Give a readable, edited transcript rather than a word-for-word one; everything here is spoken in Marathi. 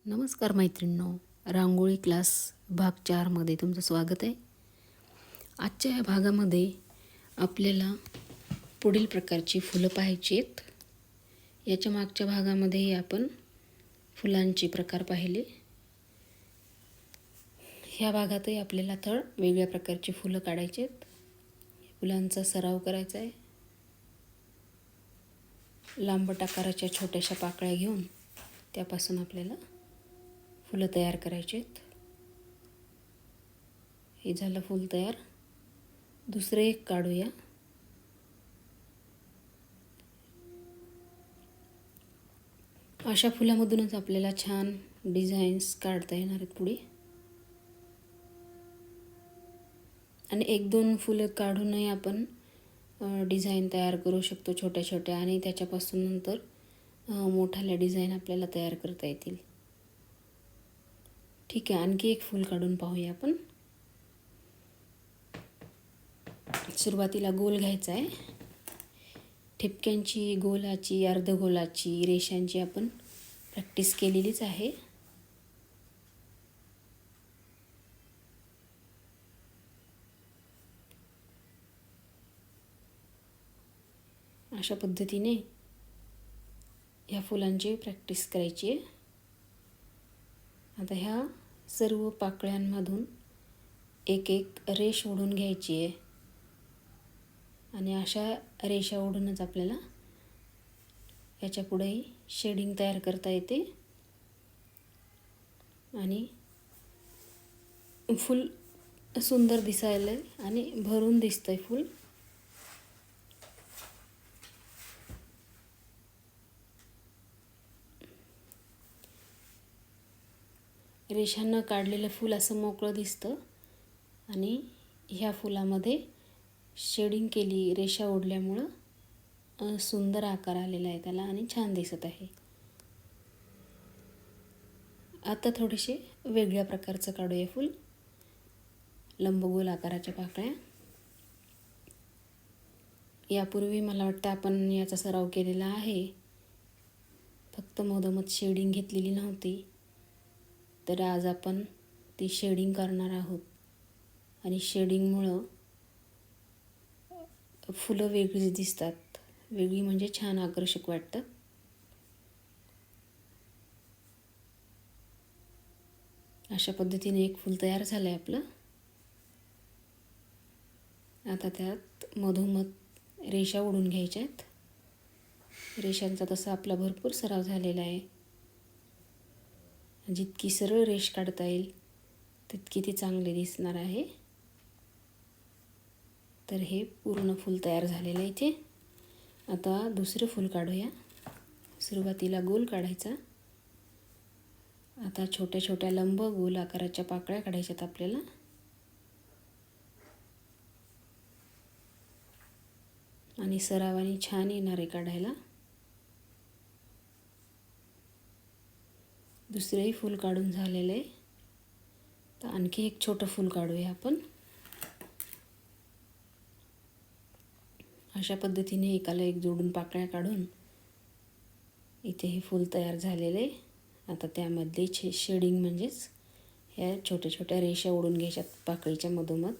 नमस्कार मैत्रिणींनो, रांगोळी क्लास भाग 4मध्ये तुमचं स्वागत आहे. आजच्या या भागामध्ये आपल्याला पुढील प्रकारची फुलं पाहायची आहेत. याच्या मागच्या भागामध्ये आपण फुलांचे प्रकार पाहिले. ह्या भागातही आपल्याला वेगळ्या प्रकारची फुलं काढायची आहेत. फुलांचा सराव करायचा आहे. लांबट आकाराच्या छोट्याशा पाकळ्या घेऊन त्यापासून आपल्याला फुलं तयार करायची आहेत. हे झालं फूल तयार. दुसरे एक काढूया. अशा फुलामधूनच आपल्याला छान डिझाईन्स काढता येणार आहेत पुढे. आणि एक दोन फुलं काढूनही आपण डिझाईन तयार करू शकतो छोट्या छोट्या, आणि त्याच्यापासून नंतर मोठाल्या डिझाईन आपल्याला तयार करता येतील. ठीक आहे, आणखी एक फूल काढून पाहूया आपण. सुरुवातीला गोल घ्यायचा आहे. ठिपक्यांची, गोलाची, अर्धगोलाची, रेषांची आपण प्रॅक्टिस केलेलीच आहे. अशा पद्धतीने ह्या फुलांची प्रॅक्टिस करायची आहे. आता ह्या सर्व पाकळ्यांमधून एक एक रेष ओढून घ्यायची आहे, आणि अशा रेषा ओढूनच आपल्याला याच्या पुढेही शेडिंग तयार करता येते. आणि फूल सुंदर दिसायला आणि भरून दिसतंय फूल. रेषांना काढलेलं फूल असं मोकळं दिसतं, आणि ह्या फुलामध्ये शेडिंग केली, रेषा ओढल्यामुळं सुंदर आकार आलेला आहे त्याला आणि छान दिसत आहे. आता थोडेसे वेगळ्या प्रकारचं काढूया फूल. लंबगोल आकाराच्या पाकळ्या. यापूर्वी मला वाटतं आपण याचा सराव केलेला आहे, फक्त मधोमध शेडिंग घेतलेली नव्हती. तर आज आपण ती शेडिंग करणार आहोत, आणि शेडिंगमुळं फुलं वेगळीच दिसतात. वेगळी म्हणजे छान आकर्षक वाटतं. अशा पद्धतीने एक फूल तयार झालं आहे आपलं. आता त्यात मधोमध रेषा ओढून घ्यायच्या आहेत. रेषांचा तसा आपला भरपूर सराव झालेला आहे. जितकी सरळ रेष काढता येईल तितकी ती चांगली दिसणार आहे. तर हे पूर्ण फूल तयार झालेलं आहे इथे. आता दुसरं फूल काढूया. सुरुवातीला गोल काढायचा. आता छोट्या छोट्या लंब गोल आकाराच्या पाकळ्या काढायच्यात आपल्याला. आणि सरावाने छान येणार आहे काढायला. दुसरेही फूल काढून झालेलं आहे. तर आणखी एक छोटं फूल काढूया आपण. अशा पद्धतीने एकाला एक जोडून पाकळ्या काढून इथे हे फूल तयार झालेले आहे. आता त्यामध्ये शेडिंग म्हणजेच ह्या छोट्या छोट्या रेषा ओढून घ्यायच्यात पाकळीच्या मधोमध.